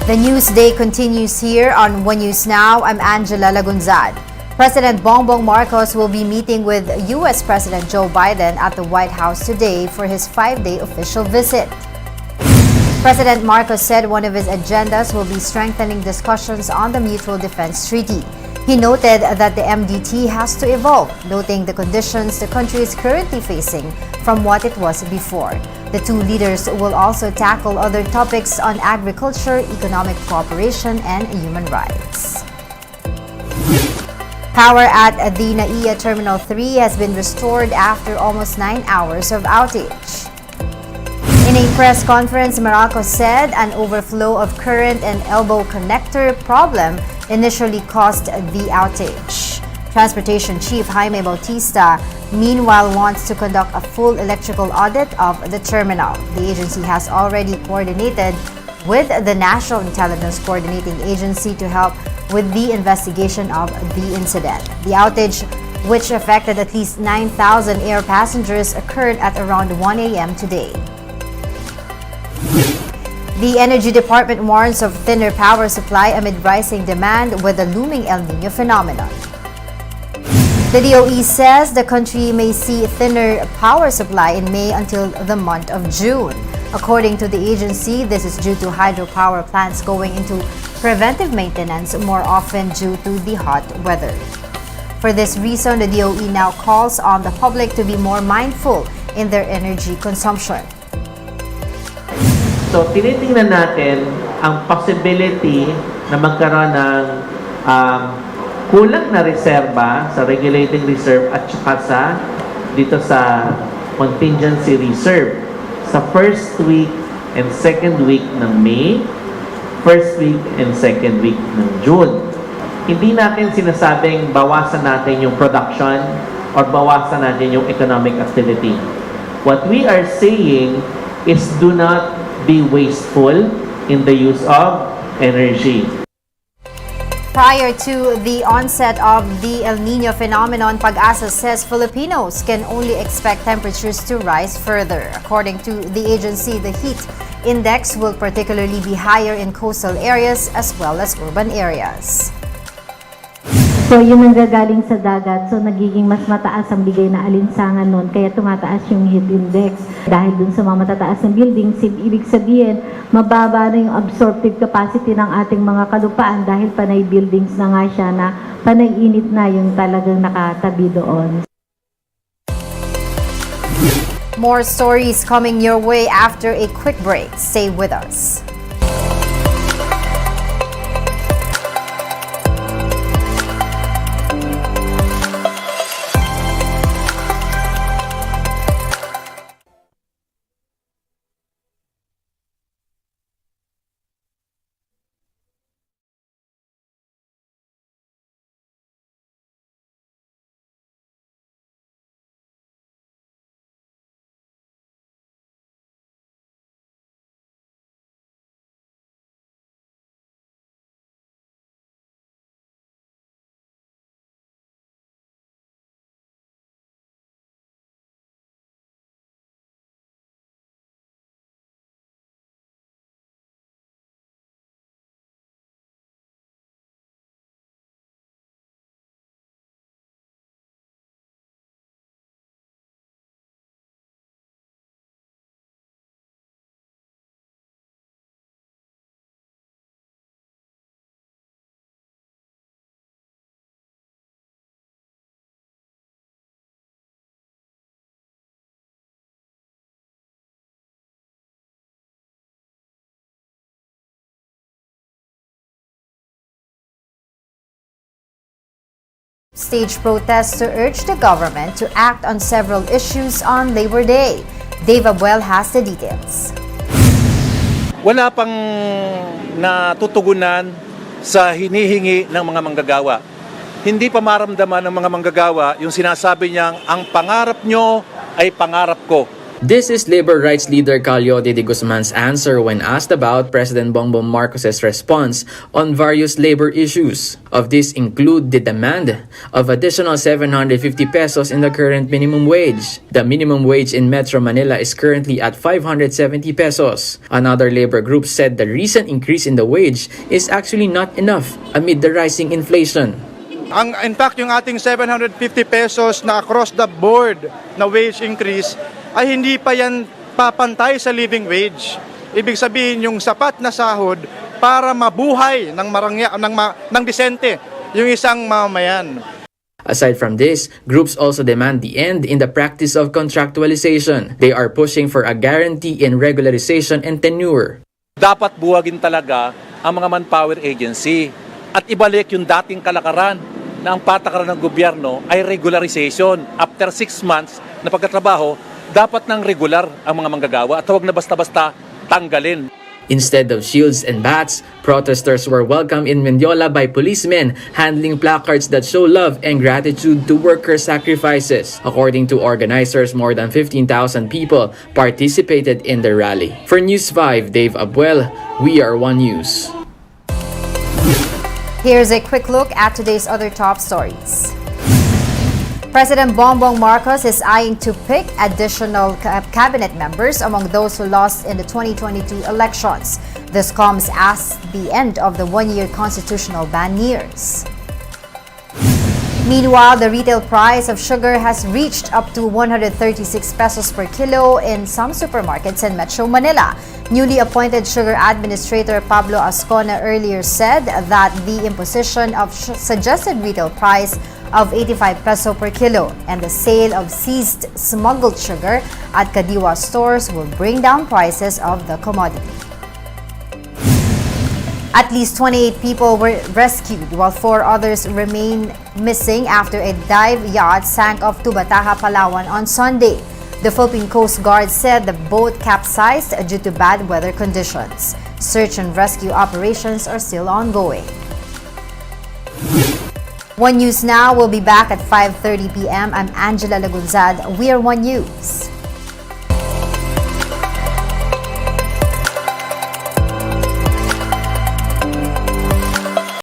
The news day continues here on One News Now. I'm Angela Lagunzad. President Bongbong Marcos will be meeting with U.S. President Joe Biden at the White House today for his 5-day official visit. President Marcos said one of his agendas will be strengthening discussions on the Mutual Defense Treaty. He noted that the MDT has to evolve, noting the conditions the country is currently facing from what it was before. The two leaders will also tackle other topics on agriculture, economic cooperation, and human rights. Power at the NAIA Terminal 3 has been restored after almost 9 hours of outage. In a press conference, Marcos said an overflow of current and elbow connector problem initially caused the outage. Transportation Chief Jaime Bautista, meanwhile, wants to conduct a full electrical audit of the terminal. The agency has already coordinated with the National Intelligence Coordinating Agency to help with the investigation of the incident. The outage, which affected at least 9,000 air passengers, occurred at around 1 a.m. today. The Energy Department warns of thinner power supply amid rising demand with the looming El Niño phenomenon. The DOE says the country may see thinner power supply in May until the month of June. According to the agency, this is due to hydropower plants going into preventive maintenance more often due to the hot weather. For this reason, the DOE now calls on the public to be more mindful in their energy consumption. So, tinitingnan natin ang possibility na magkaroon ng kulang na reserba sa regulating reserve at saka dito sa contingency reserve sa first week and second week ng May, first week and second week ng June. Hindi natin sinasabing bawasan natin yung production or bawasan natin yung economic activity. What we are saying is do not be wasteful in the use of energy. Prior to the onset of the El Niño phenomenon, Pag-asa says Filipinos can only expect temperatures to rise further. According to the agency, the heat index will particularly be higher in coastal areas as well as urban areas. So, yung nanggagaling sa dagat, so nagiging mas mataas ang bigay na alinsangan nun, kaya tumataas yung heat index. Dahil dun sa mga matataas ng buildings, ibig sabihin, mababa na yung absorptive capacity ng ating mga kalupaan dahil panay buildings na nga siya na panay init na yung talagang nakatabi doon. More stories coming your way after a quick break. Stay with us. Stage protests to urge the government to act on several issues on Labor Day. Dave Abuel has the details. Wala pang natutugunan sa hinihingi ng mga manggagawa. Hindi pa maramdaman ng mga manggagawa yung sinasabi niyang ang pangarap nyo ay pangarap ko. This is labor rights leader Caliote de Guzman's answer when asked about President Bongbong Marcos's response on various labor issues. Of this include the demand of additional 750 pesos in the current minimum wage. The minimum wage in Metro Manila is currently at 570 pesos. Another labor group said the recent increase in the wage is actually not enough amid the rising inflation. In fact, yung ating 750 pesos na across the board na wage increase ay hindi pa yan papantay sa living wage. Ibig sabihin yung sapat na sahod para mabuhay ng disente yung isang mamamayan. Aside from this, groups also demand the end in the practice of contractualization. They are pushing for a guarantee in regularization and tenure. Dapat buwagin talaga ang mga manpower agency at ibalik yung dating kalakaran na ang patakaran ng gobyerno ay regularization. After 6 months na pagkatrabaho, dapat nang regular ang mga manggagawa at huwag na basta-basta tanggalin. Instead of shields and bats, protesters were welcomed in Mendiola by policemen handling placards that show love and gratitude to worker sacrifices. According to organizers, more than 15,000 people participated in the rally. For News 5, Dave Abuel, We Are One News. Here's a quick look at today's other top stories. President Bongbong Marcos is eyeing to pick additional cabinet members among those who lost in the 2022 elections. This comes as the end of the one-year constitutional ban nears. Meanwhile, the retail price of sugar has reached up to 136 pesos per kilo in some supermarkets in Metro Manila. Newly appointed Sugar Administrator Pablo Ascona earlier said that the imposition of suggested retail price of 85 peso per kilo and the sale of seized smuggled sugar at Kadiwa stores will bring down prices of the commodity. At least 28 people were rescued while 4 others remain missing after a dive yacht sank off Tubataha, Palawan on Sunday. The Philippine Coast Guard said the boat capsized due to bad weather conditions. Search and rescue operations are still ongoing. One News Now will be back at 5:30 p.m. I'm Angela Lagunzad. We are One News.